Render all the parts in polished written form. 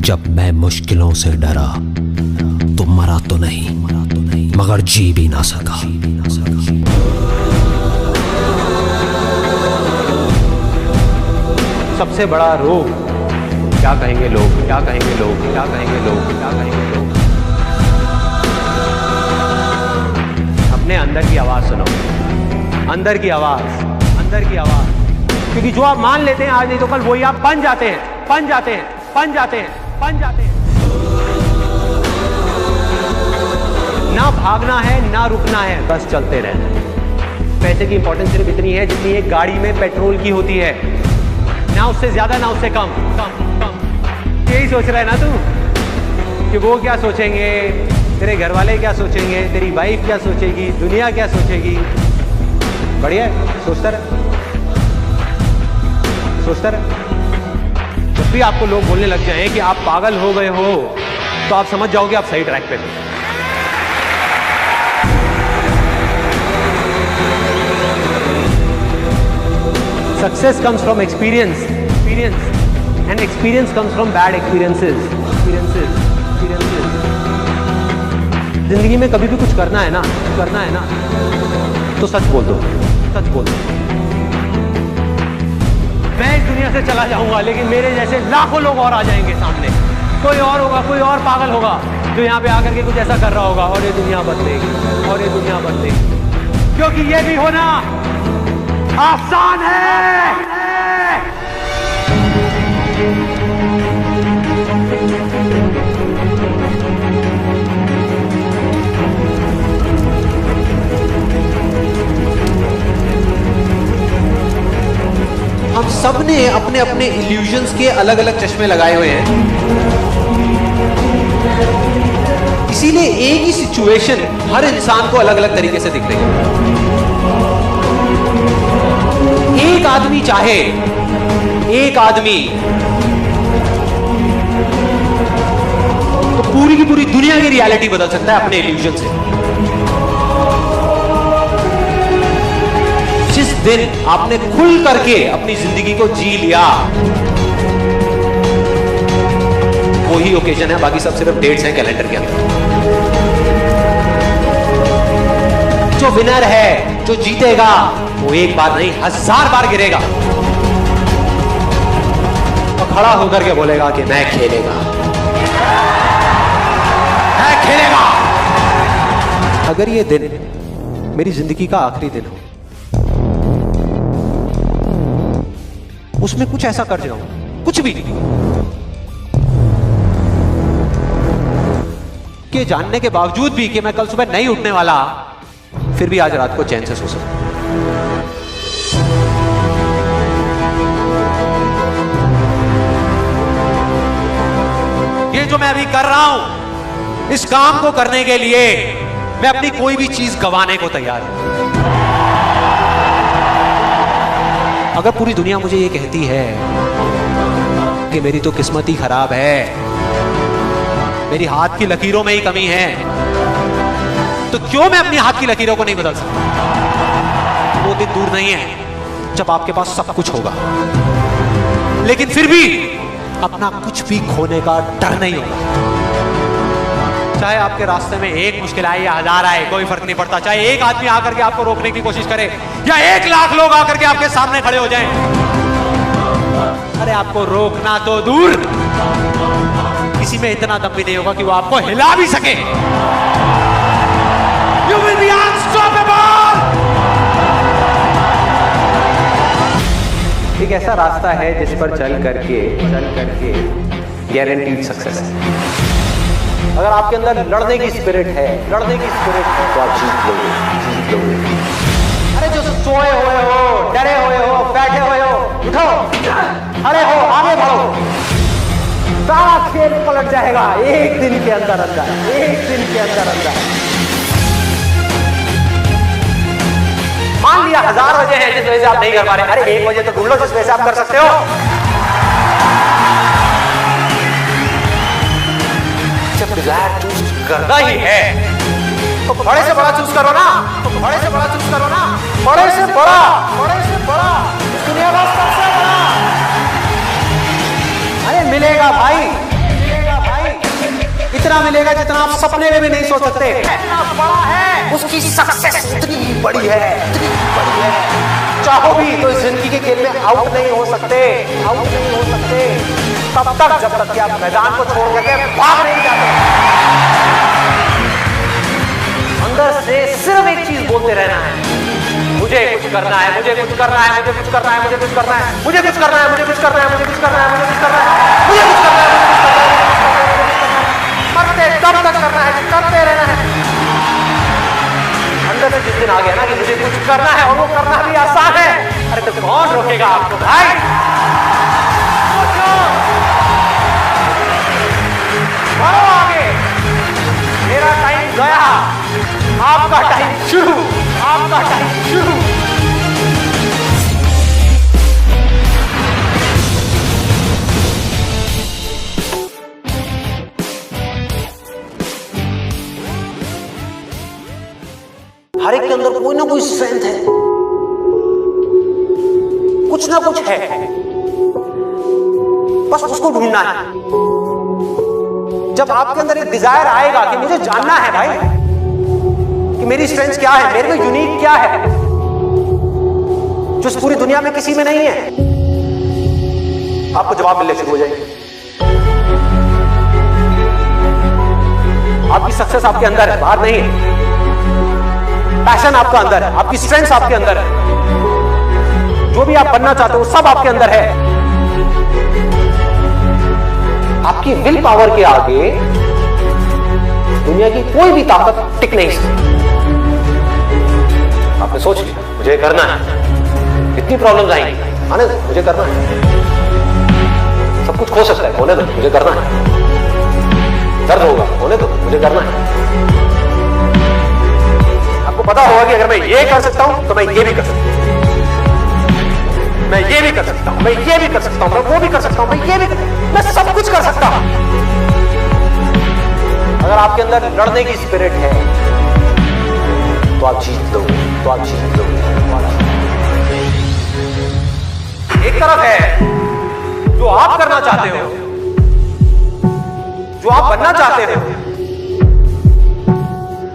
जब मैं मुश्किलों से डरा तो मरा तो नहीं मगर जी भी ना सका। सबसे बड़ा रोग क्या कहेंगे लोग, क्या कहेंगे लोग, क्या कहेंगे लोग, क्या कहेंगे लोग। अपने अंदर की आवाज सुनो, अंदर की आवाज, अंदर की आवाज। क्योंकि जो आप मान लेते हैं आज नहीं तो कल वही आप बन जाते हैं, बन जाते हैं, बन जाते हैं, बन जाते हैं। ना भागना है ना रुकना है, बस चलते रहना है। पैसे की इंपॉर्टेंस सिर्फ इतनी है जितनी एक गाड़ी में पेट्रोल की होती है, ना उससे ज्यादा ना उससे कम कम कम। यही सोच रहा है ना तू कि वो क्या सोचेंगे, तेरे घर वाले क्या सोचेंगे, तेरी वाइफ क्या सोचेगी, दुनिया क्या सोचेगी। बढ़िया है, सोचता रहे, सोचता रहे। जब भी आपको लोग बोलने लग जाएं कि आप पागल हो गए हो तो आप समझ जाओगे आप सही ट्रैक पे हो। Success comes from experience, and experience comes from bad experiences. जिंदगी में कभी भी कुछ करना है ना, तो सच बोल दो, सच बोल दो। मैं इस दुनिया से चला जाऊंगा लेकिन मेरे जैसे लाखों लोग और आ जाएंगे सामने। कोई और होगा, कोई और पागल होगा जो यहाँ पे आकर के कुछ ऐसा कर रहा होगा और ये दुनिया बदलेगी, और ये दुनिया बदलेगी। क्योंकि ये भी होना आसान है। हम सब ने अपने अपने इल्यूजन्स के अलग अलग चश्मे लगाए हुए हैं, इसीलिए एक ही सिचुएशन हर इंसान को अलग अलग तरीके से दिख रही है। एक आदमी चाहे, एक आदमी तो पूरी की पूरी दुनिया की रियलिटी बदल सकता है अपने इल्यूजन से। जिस दिन आपने खुल करके अपनी जिंदगी को जी लिया वही ओकेजन है, बाकी सब सिर्फ डेट्स हैं कैलेंडर के अंदर। जो विनर है, जो जीतेगा, वो एक बार नहीं 1000 बार गिरेगा और खड़ा होकर के बोलेगा कि मैं खेलेगा, मैं खेलेगा। अगर ये दिन मेरी जिंदगी का आखिरी दिन हो, उसमें कुछ ऐसा कर जाऊं, कुछ भी कि जानने के बावजूद भी कि मैं कल सुबह नहीं उठने वाला, फिर भी आज रात को चैन से सो सकूं। ये जो मैं अभी कर रहा हूं, इस काम को करने के लिए मैं अपनी कोई भी चीज गंवाने को तैयार हूं। अगर पूरी दुनिया मुझे ये कहती है कि मेरी तो किस्मत ही खराब है, मेरी हाथ की लकीरों में ही कमी है, तो क्यों मैं अपनी हाथ की लकीरों को नहीं बदल सकता? वो दिन दूर नहीं है जब आपके पास सब कुछ होगा, लेकिन फिर भी अपना कुछ भी खोने का डर नहीं होगा। चाहे आपके रास्ते में एक मुश्किल आए या 1000 आए, कोई फर्क नहीं पड़ता। चाहे एक आदमी आकर के आपको रोकने की कोशिश करे या 1 लाख लोग आकर के आपके सामने खड़े हो जाएं, अरे आपको रोकना तो दूर, किसी में इतना दम भी नहीं होगा कि वो आपको हिला भी सके। You will be unstoppable! एक ऐसा रास्ता है जिस पर चल करके गारंटीड सक्सेस है। अगर आपके अंदर लड़ने की स्पिरिट है, तो आप जीत लोगे। अरे जो सोए हुए हो, डरे हुए हो, बैठे हुए हो, उठो, खड़े हो, आगे बढ़ो। सारा खेल पलट जाएगा एक दिन के अंदर, एक दिन के अंदर। मान लिया 1000 वजह है जिस वजह से आप नहीं कर पा रहे, अरे 1 वजह तो ढूंढ लो जिस वजह से आप कर सकते हो। जब डिजायर चूज करना ही है तो बड़े से बड़ा चूज करो ना, बड़े से बड़ा इस दुनिया का सबसे बड़ा। अरे मिलेगा भाई, इतना मिलेगा जितना आप सपने में भी नहीं सोच सकते। इतना बड़ा है, उसकी सक्सेस इतनी बड़ी है, इतनी बड़ी है। चाहो भी तो इस जिंदगी के खेल में आउट नहीं हो सकते, आउट नहीं हो सकते तब तक जब तक कि आप मैदान को छोड़ करके भाग नहीं जाते। अंदर से सिर्फ एक चीज बोलते रहना है, मुझे कुछ करना है, मुझे कुछ करना है, मुझे कुछ करना है, मुझे कुछ करना है, मुझे कुछ करना है, मुझे कुछ करना है, मुझे कुछ करना है, मुझे कुछ करना है, मुझे कुछ करना है, मरते तब तक करना है, करते रहना है। अंदर से जिस दिन आ गया ना कि मुझे कुछ करना है और वो करना भी आसान है, अरे तो कौन रोकेगा आपको भाई? बढ़ो आगे, मेरा टाइम गया, आपका टाइम शुरू, आपका टाइम शुरू। हर एक के अंदर कोई ना कोई स्ट्रेंथ है, कुछ ना कुछ है, बस उसको ढूंढना है। जब आपके अंदर एक डिजायर आएगा कि मुझे जानना है भाई कि मेरी स्ट्रेंथ क्या है, मेरे में यूनिक क्या है जो इस पूरी दुनिया में किसी में नहीं है, आपको जवाब मिलने शुरू हो जाएंगे। आपकी सक्सेस आपके अंदर है, बाहर नहीं है। पैशन आपका अंदर है, आपकी स्ट्रेंथ आपके अंदर है, जो भी आप बनना चाहते हो सब आपके अंदर है। आपकी विल पावर के आगे दुनिया की कोई भी ताकत टिक नहीं सकती। आपने सोच लिया मुझे करना है, इतनी प्रॉब्लम्स आएंगी, आने दो, मुझे करना है। सब कुछ खो सकता है, होने दो, मुझे करना है। दर्द होगा, होने दो, मुझे करना है। आपको पता होगा कि अगर मैं ये कर सकता हूं तो मैं ये भी कर सकता हूं, मैं ये भी कर सकता हूं, मैं ये भी कर सकता हूं, मैं वो भी कर सकता हूं, मैं ये भी मैं सब कुछ कर सकता हूं। अगर आपके अंदर लड़ने की स्पिरिट है तो आप जीत लोगे, तो आप जीत लोगे। एक तरफ है जो आप करना चाहते हो, जो आप बनना चाहते हो,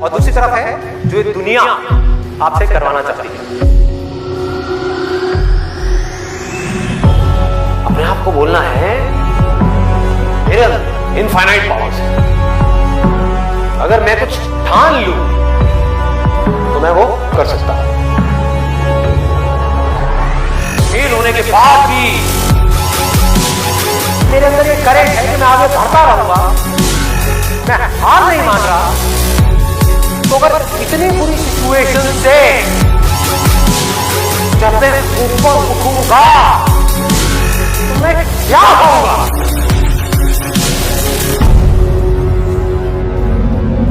और दूसरी तरफ है जो ये दुनिया आपसे करवाना चाहती है। अपने आप को बोलना है मेरे अंदर इनफाइनाइट पावर्स है, अगर मैं कुछ ठान लूं तो मैं वो कर सकता हूं। फेल होने के बाद भी मेरे अंदर ये करेंट है कि मैं आगे बढ़ता रहूंगा, मैं हार नहीं मान रहा। तो अगर इतनी बुरी सिचुएशन से जब मैं ऊपर उठूंगा तो मैं क्या होगा?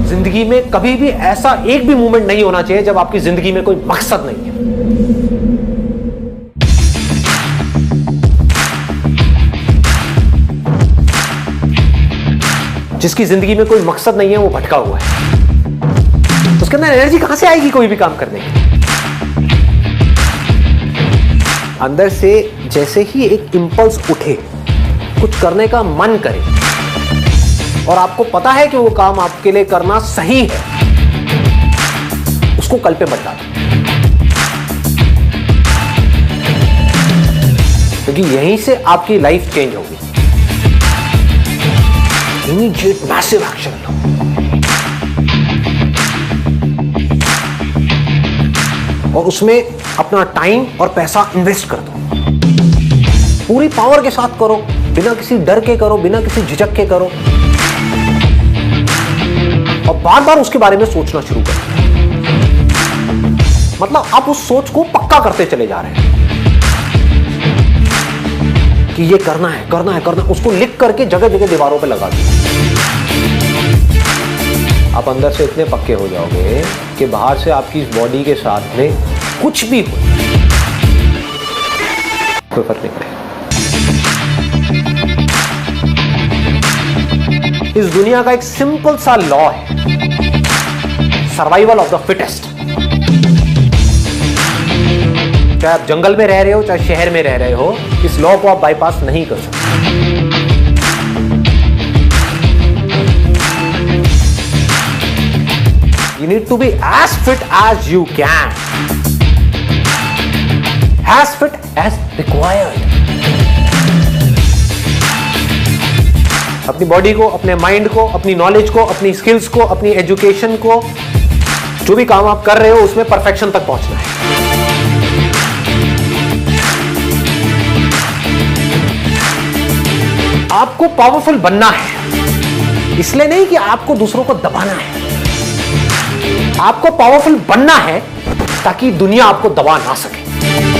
जिंदगी में कभी भी ऐसा एक भी मोमेंट नहीं होना चाहिए जब आपकी जिंदगी में कोई मकसद नहीं है। जिसकी जिंदगी में कोई मकसद नहीं है वो भटका हुआ है, उसके अंदर एनर्जी कहां से आएगी कोई भी काम करने की? अंदर से जैसे ही एक इंपल्स उठे, कुछ करने का मन करे और आपको पता है कि वो काम आपके लिए करना सही है, उसको कल पे मत डालो, क्योंकि यहीं से आपकी लाइफ चेंज होगी। इमीडिएट मैसिव एक्शन लो। और उसमें अपना टाइम और पैसा इन्वेस्ट कर दो, पूरी पावर के साथ करो, बिना किसी डर के करो, बिना किसी झिझक के करो, और बार बार उसके बारे में सोचना शुरू करो। मतलब आप उस सोच को पक्का करते चले जा रहे हैं कि ये करना है, करना है, करना है। उसको लिख करके जगह जगह दीवारों पे लगा दो। आप अंदर से इतने पक्के हो जाओगे कि बाहर से आपकी इस बॉडी के साथ में कुछ भी हो, कोई फर्क नहीं पड़ेगा। इस दुनिया का एक सिंपल सा लॉ है, सर्वाइवल ऑफ द फिटेस्ट। चाहे आप जंगल में रह रहे हो, चाहे शहर में रह रहे हो, इस लॉ को आप बाईपास नहीं कर सकते। need to be as fit as you can, as fit as required. अपनी बॉडी को, अपने माइंड को, अपनी नॉलेज को, अपनी स्किल्स को, अपनी एजुकेशन को, जो भी काम आप कर रहे हो उसमें परफेक्शन तक पहुंचना है. आपको पावरफुल बनना है, इसलिए नहीं कि आपको दूसरों को दबाना है. आपको पावरफुल बनना है ताकि दुनिया आपको दबा ना सके.